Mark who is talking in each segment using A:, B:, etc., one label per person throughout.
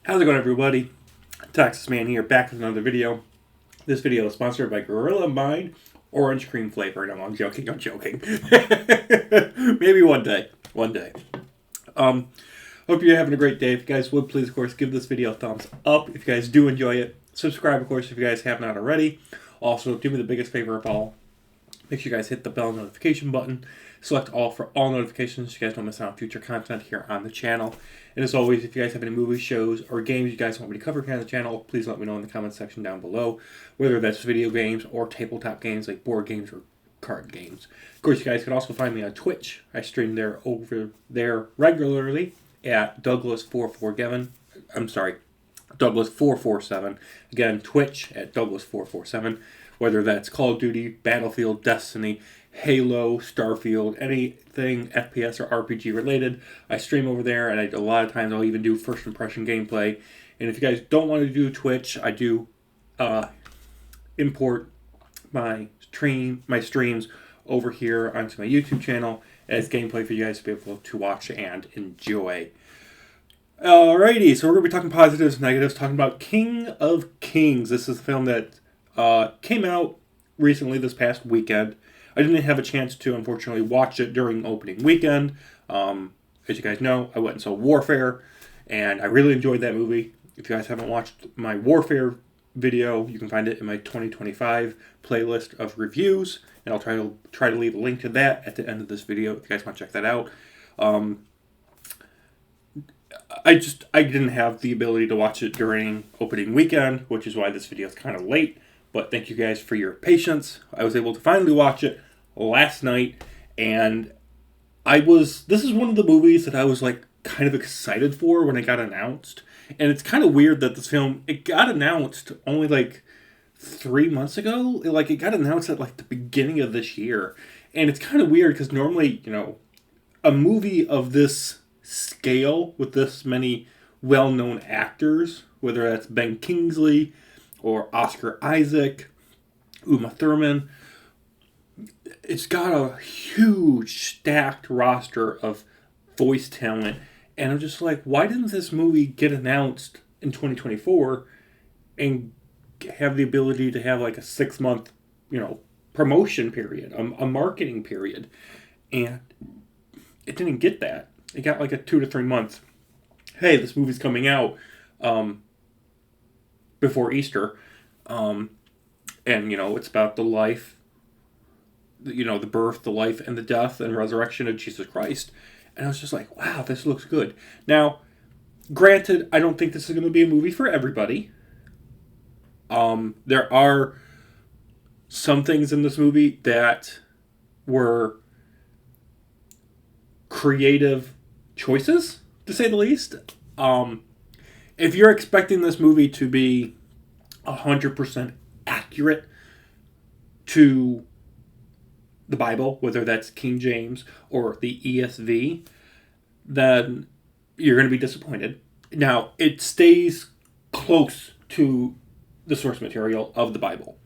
A: How's it going, everybody? Texas Man here, back with another video. This video is sponsored by Gorilla Mind Orange Cream Flavor. No, I'm joking, Maybe one day. Hope you're having a great day. If you guys would, please, of course, give this video a thumbs up. If you guys do enjoy it, subscribe, of course, if you guys have not already. Also, do me the biggest favor of all. Make sure you guys hit the bell notification button. Select all for all notifications so you guys don't miss out on future content here on the channel. And as always, if you guys have any movies, shows, or games you guys want me to cover here on the channel, please let me know in the comments section down below. Whether that's video games or tabletop games like board games or card games. Of course, you guys can also find me on Twitch. I stream there over there regularly at Douglas447. Douglas447. Again, Twitch at Douglas447. Whether that's Call of Duty, Battlefield, Destiny, Halo, Starfield, anything FPS or RPG related, I stream over there, and a lot of times I'll even do first impression gameplay. And if you guys don't want to do Twitch, I do import my streams over here onto my YouTube channel as gameplay for you guys to be able to watch and enjoy. Alrighty, so we're going to be talking positives and negatives, talking about King of Kings. This is a film that came out recently this past weekend. I didn't have a chance to, unfortunately, watch it during opening weekend. As you guys know, I went and saw Warfare, and I really enjoyed that movie. If you guys haven't watched my Warfare video, you can find it in my 2025 playlist of reviews, and I'll try to leave a link to that at the end of this video if you guys want to check that out. I didn't have the ability to watch it during opening weekend, which is why this video is kind of late. But thank you guys for your patience. I was able to finally watch it last night, and this is one of the movies that I was like kind of excited for when it got announced. And it's kind of weird that this film, it got announced only like 3 months ago. It got announced at like the beginning of this year. And it's kind of weird because normally, a movie of this scale with this many well-known actors, whether that's Ben Kingsley or Oscar Isaac, Uma Thurman, it's got a huge stacked roster of voice talent. And I'm just like, why didn't this movie get announced in 2024 and have the ability to have like a 6-month, promotion period, a marketing period? And it didn't get that. It got like a 2 to 3 months. Hey, this movie's coming out before Easter. And, it's about the life, the birth, the life, and the death and resurrection of Jesus Christ. And I was just like, wow, this looks good. Now, granted, I don't think this is going to be a movie for everybody. There are some things in this movie that were creative choices, to say the least. If you're expecting this movie to be 100% accurate to the Bible, whether that's King James or the ESV, then you're going to be disappointed. Now, it stays close to the source material of the Bible,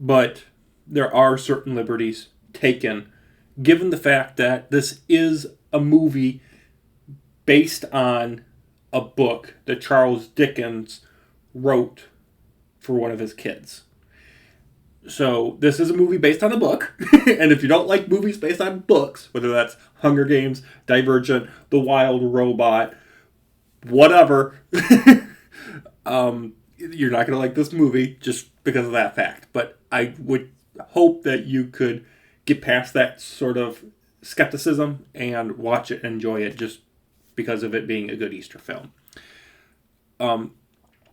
A: but there are certain liberties taken, given the fact that this is a movie based on a book that Charles Dickens wrote for one of his kids. So this is a movie based on a book, and if you don't like movies based on books, whether that's Hunger Games, Divergent, The Wild Robot, whatever, you're not going to like this movie just because of that fact. But I would hope that you could get past that sort of skepticism and watch it and enjoy it just because of it being a good Easter film.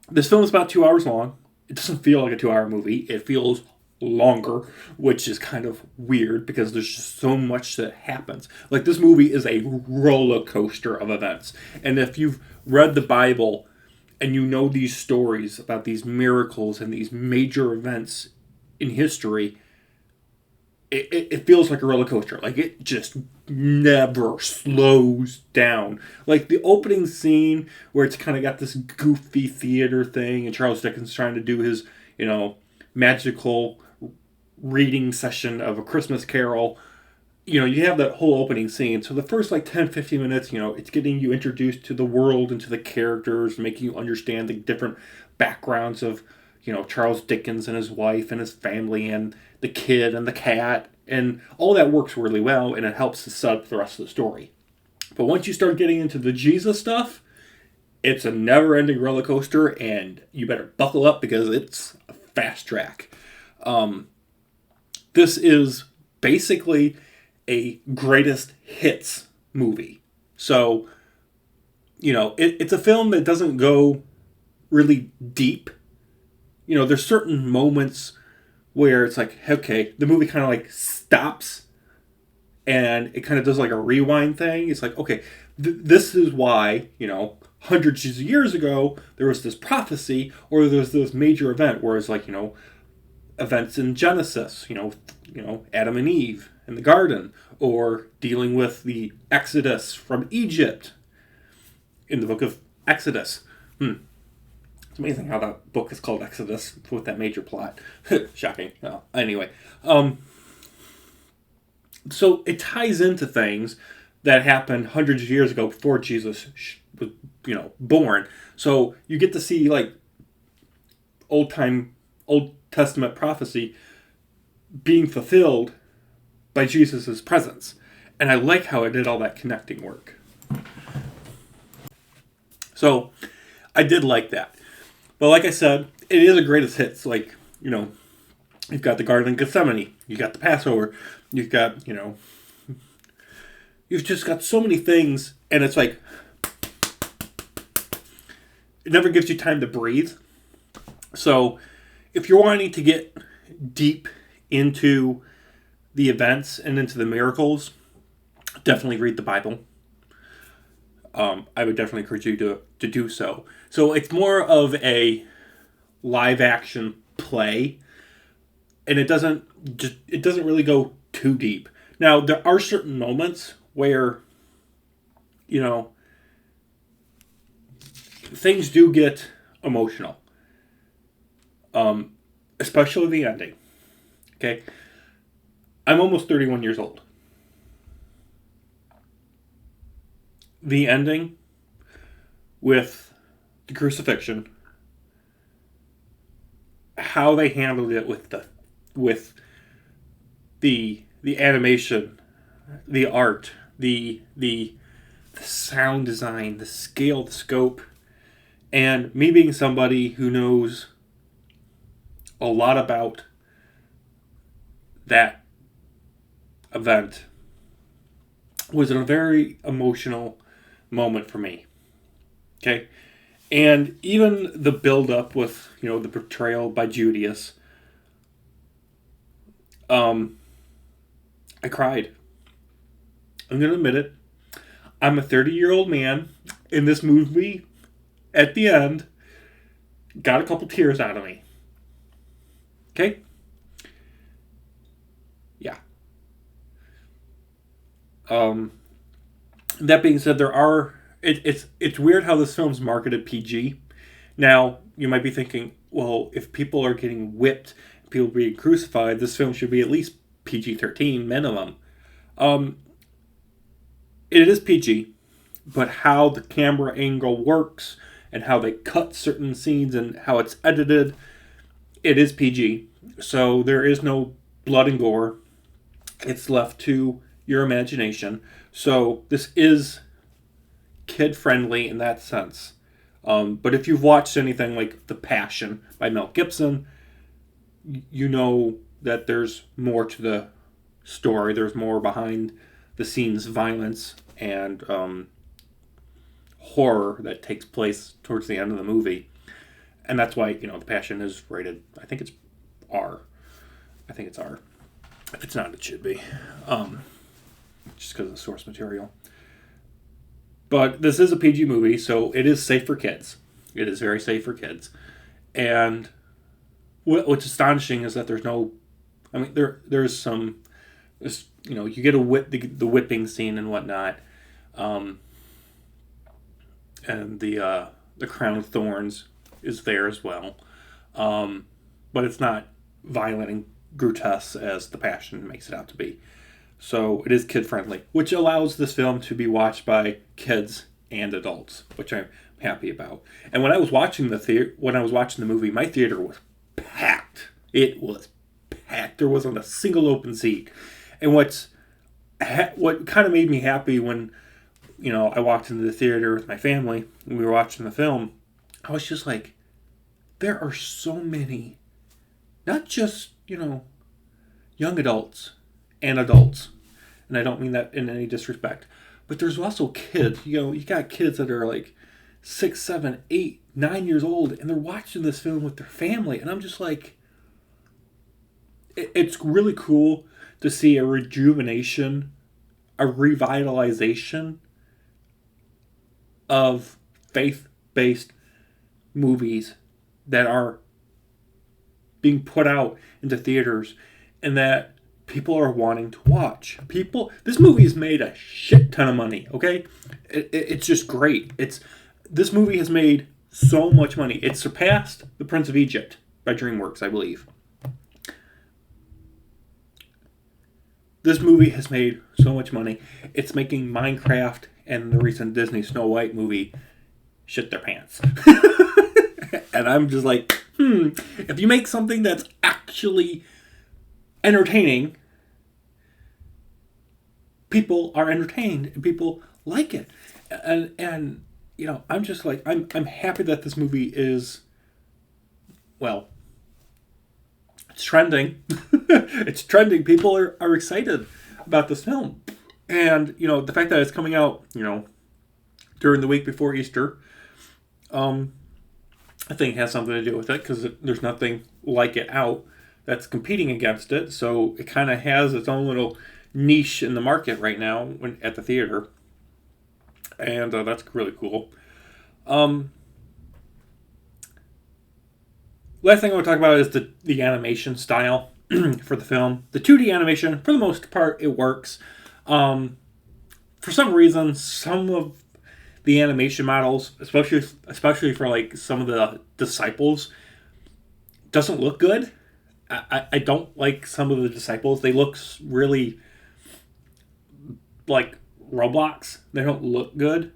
A: This film is about 2 hours long. It doesn't feel like a 2-hour movie. It feels longer, which is kind of weird because there's just so much that happens. Like, this movie is a roller coaster of events. And if you've read the Bible and you know these stories about these miracles and these major events in history, it feels like a roller coaster. Like, it just never slows down. Like, the opening scene where it's kind of got this goofy theater thing and Charles Dickens trying to do his, magical reading session of A Christmas Carol, you have that whole opening scene. So the first like 10, 15 minutes, it's getting you introduced to the world and to the characters, making you understand the different backgrounds of, Charles Dickens and his wife and his family and the kid and the cat. And all that works really well, and it helps to set up the rest of the story. But once you start getting into the Jesus stuff, it's a never-ending roller coaster, and you better buckle up because it's a fast track. This is basically a greatest hits movie. So, it's a film that doesn't go really deep. There's certain moments where it's like, okay, the movie kind of like stops and it kind of does like a rewind thing. It's like, okay, this is why, hundreds of years ago, there was this prophecy or there was this major event, whereas like, events in Genesis, Adam and Eve in the garden, or dealing with the Exodus from Egypt in the book of Exodus. It's amazing how that book is called Exodus with that major plot. Shocking. Oh, anyway, so it ties into things that happened hundreds of years ago before Jesus was, born. So you get to see like Old Testament prophecy being fulfilled by Jesus' presence. And I like how it did all that connecting work. So I did like that. But like I said, it is a greatest hits. Like, you've got the Garden of Gethsemane. You've got the Passover. You've got, you've just got so many things. And it's like, it never gives you time to breathe. So if you're wanting to get deep into the events and into the miracles, definitely read the Bible. I would definitely encourage you to do so. So it's more of a live action play, and it doesn't really go too deep. Now there are certain moments where things do get emotional, especially the ending. Okay, I'm almost 31 years old. The ending with the crucifixion, how they handled it with the animation, the art, the sound design, the scale, the scope, and me being somebody who knows a lot about that event, was a very emotional moment for me. Okay? And even the build up with, the portrayal by Judas, I cried. I'm going to admit it. I'm a 30-year-old man, in this movie, at the end, got a couple tears out of me. Okay? Yeah. That being said, it's weird how this film's marketed PG. Now, you might be thinking, well, if people are getting whipped, people being crucified, this film should be at least PG-13 minimum. It is PG, but how the camera angle works and how they cut certain scenes and how it's edited, it is PG. So there is no blood and gore. It's left to your imagination. So this is kid-friendly in that sense. But if you've watched anything like The Passion by Mel Gibson, you know that there's more to the story. There's more behind the scenes violence and horror that takes place towards the end of the movie. And that's why, The Passion is rated, I think it's R. If it's not, it should be. Just because of the source material. But this is a PG movie, so it is safe for kids. It is very safe for kids. And what's astonishing is that there's no... there's some... you get the whipping scene and whatnot. And the crown of thorns is there as well. But it's not violent and grotesque as The Passion makes it out to be. So it is kid friendly, which allows this film to be watched by kids and adults, which I'm happy about. And when I was watching the movie, my theater was packed. It was packed. There wasn't a single open seat. And what kind of made me happy when I walked into the theater with my family and we were watching the film, I was just like, there are so many, not just young adults and adults, and I don't mean that in any disrespect, but there's also kids. You got kids that are like 6, 7, 8, 9 years old, and they're watching this film with their family, and I'm just like, it's really cool to see a rejuvenation, a revitalization of faith-based movies that are being put out into theaters and that people are wanting to watch. This movie has made a shit ton of money, okay? It's just great. This movie has made so much money. It surpassed The Prince of Egypt by DreamWorks, I believe. This movie has made so much money. It's making Minecraft and the recent Disney Snow White movie shit their pants. And I'm just like, if you make something that's actually entertaining, people are entertained and people like it. And I'm just like, I'm happy that this movie is, well, it's trending. It's trending. People are excited about this film. And, the fact that it's coming out, during the week before Easter, I think it has something to do with it, because there's nothing like it out that's competing against it. So it kind of has its own little niche in the market right now at the theater. And that's really cool. Last thing I want to talk about is the animation style for the film. The 2D animation, for the most part, it works. For some reason, some of the animation models, especially for like some of the disciples, doesn't look good. I don't like some of the disciples. They look really like Roblox. They don't look good.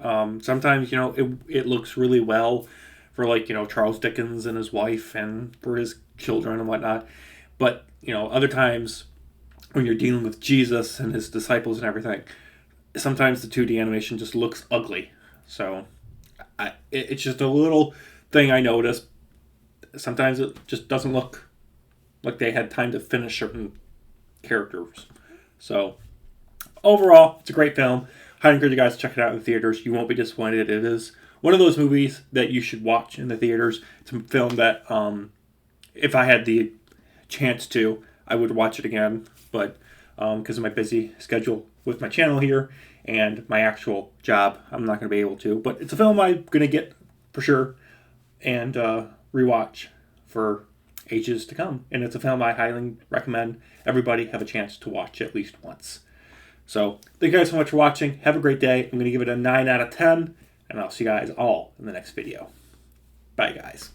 A: Sometimes, it looks really well for like, Charles Dickens and his wife and for his children and whatnot. But, other times when you're dealing with Jesus and his disciples and everything, sometimes the 2D animation just looks ugly. So it's just a little thing I noticed. Sometimes it just doesn't look like they had time to finish certain characters. So overall, it's a great film. Highly encourage you guys to check it out in the theaters. You won't be disappointed. It is one of those movies that you should watch in the theaters. It's a film that, if I had the chance to, I would watch it again. But because of my busy schedule with my channel here and my actual job, I'm not going to be able to. But it's a film I'm going to get for sure and rewatch for ages to come. And it's a film I highly recommend everybody have a chance to watch at least once. So thank you guys so much for watching. Have a great day. I'm going to give it a 9 out of 10. And I'll see you guys all in the next video. Bye, guys.